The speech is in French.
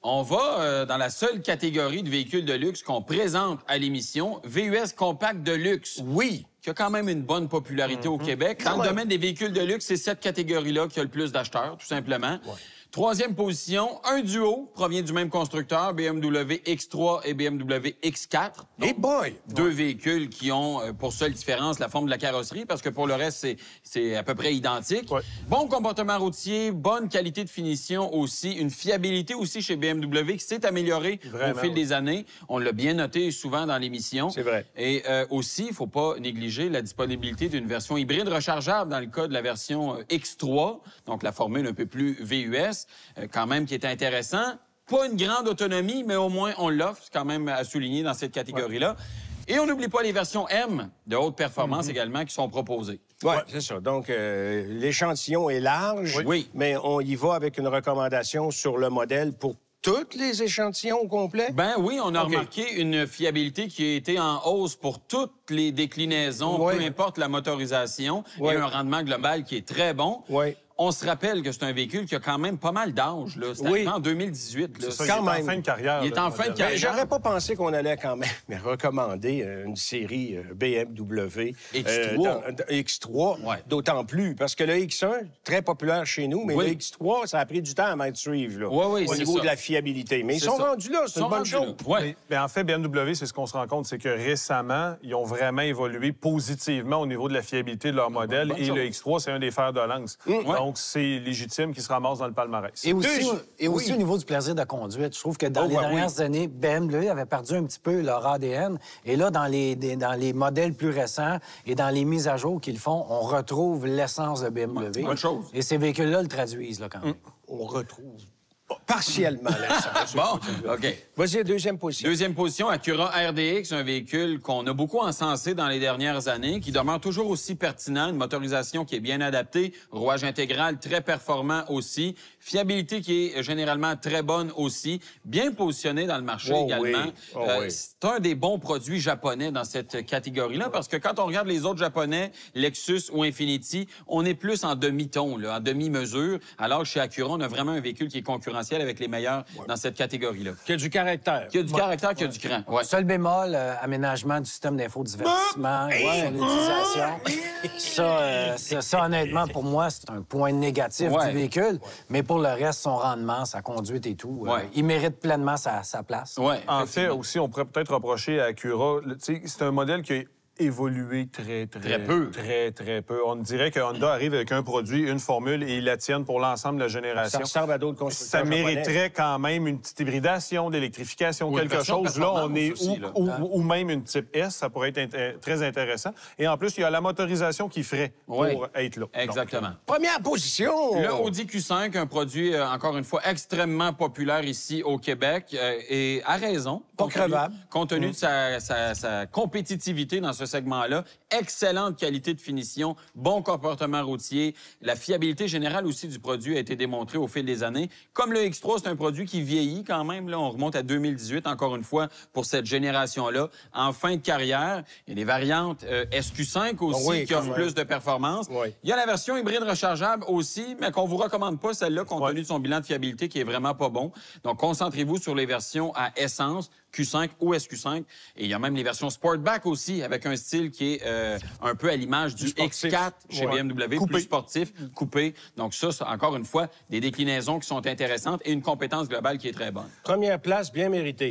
On va dans la seule catégorie de véhicules de luxe qu'on présente à l'émission, VUS Compact de luxe. Oui. Qui a quand même une bonne popularité au Québec. Dans le domaine des véhicules de luxe, c'est cette catégorie-là qui a le plus d'acheteurs, tout simplement. Ouais. Troisième position, un duo provient du même constructeur, BMW X3 et BMW X4. Hey boy! Deux véhicules qui ont pour seule différence la forme de la carrosserie, parce que pour le reste, c'est à peu près identique. Ouais. Bon comportement routier, bonne qualité de finition aussi, une fiabilité aussi chez BMW qui s'est améliorée au fil des années. On l'a bien noté souvent dans l'émission. C'est vrai. Et aussi, il ne faut pas négliger la disponibilité d'une version hybride rechargeable dans le cas de la version X3, donc la formule un peu plus VUS. Quand même qui est intéressant. Pas une grande autonomie, mais au moins on l'offre. C'est quand même à souligner dans cette catégorie-là. Ouais. Et on n'oublie pas les versions M de haute performance également qui sont proposées. Oui, c'est ça. Donc, l'échantillon est large, mais on y va avec une recommandation sur le modèle pour tous les échantillons au complet? Ben oui, on a remarqué une fiabilité qui a été en hausse pour toutes les déclinaisons, peu importe la motorisation, et un rendement global qui est très bon. On se rappelle que c'est un véhicule qui a quand même pas mal d'âge. C'est arrivé en 2018. Là. Ça, il est en fin de carrière. Il est en fin de carrière. J'aurais pas pensé qu'on allait quand même recommander une série BMW X3. D'autant plus, parce que le X1, très populaire chez nous, mais le X3, ça a pris du temps à mettre suivre au niveau de la fiabilité. Mais ils sont rendus là, c'est une bonne chose. Mais en fait, BMW, c'est ce qu'on se rend compte, c'est que récemment, ils ont vraiment évolué positivement au niveau de la fiabilité de leur modèle. Et le X3, c'est un des fers de lance. Donc, c'est légitime qu'ils se ramassent dans le palmarès. Et aussi au niveau du plaisir de conduite. Je trouve que dans les dernières années, BMW avait perdu un petit peu leur ADN. Et là, dans les modèles plus récents et dans les mises à jour qu'ils font, on retrouve l'essence de BMW. Bonne chose. Et ces véhicules-là le traduisent, là, quand même. On retrouve partiellement l'essence. Bon, OK. Vas-y, deuxième position. Deuxième position, Acura RDX, un véhicule qu'on a beaucoup encensé dans les dernières années, qui demeure toujours aussi pertinent, une motorisation qui est bien adaptée, rouage intégral très performant aussi, fiabilité qui est généralement très bonne aussi, bien positionné dans le marché également. C'est un des bons produits japonais dans cette catégorie-là, parce que quand on regarde les autres japonais, Lexus ou Infiniti, on est plus en demi-ton, en demi-mesure, alors que chez Acura, on a vraiment un véhicule qui est concurrentiel avec les meilleurs dans cette catégorie-là. Qui a du caractère. Qui a du caractère, qui a du cran. Seul bémol, aménagement du système d'infodivertissement, sonorisation. Ça, honnêtement, pour moi, c'est un point négatif du véhicule. Mais pour le reste, son rendement, sa conduite et tout, il mérite pleinement sa place. En fait, aussi, on pourrait peut-être reprocher à Acura, c'est un modèle qui a évolué très peu. On dirait que Honda arrive avec un produit, une formule, et ils la tiennent pour l'ensemble de la génération. Ça ressemble à d'autres constructeurs Ça mériterait quand même une petite hybridation, d'électrification, quelque chose. Là, on est ou même une type S, ça pourrait être très intéressant. Et en plus, il y a la motorisation qui ferait pour être là. Exactement. Donc, première position! Le Audi Q5, un produit, encore une fois, extrêmement populaire ici au Québec, et à raison. Pas crevable. Compte tenu de sa compétitivité dans ce segment-là, excellente qualité de finition, bon comportement routier, la fiabilité générale aussi du produit a été démontrée au fil des années. Comme le X3, c'est un produit qui vieillit quand même. Là, on remonte à 2018, encore une fois, pour cette génération-là. En fin de carrière, il y a des variantes SQ5 aussi qui offrent plus de performance. Il y a la version hybride rechargeable aussi, mais qu'on vous recommande pas, celle-là, compte tenu de son bilan de fiabilité qui est vraiment pas bon. Donc, concentrez-vous sur les versions à essence, Q5 ou SQ5. Et il y a même les versions Sportback aussi, avec un style qui est un peu à l'image du X4 chez BMW, plus sportif, coupé. Donc ça, encore une fois, des déclinaisons qui sont intéressantes et une compétence globale qui est très bonne. Première place bien méritée.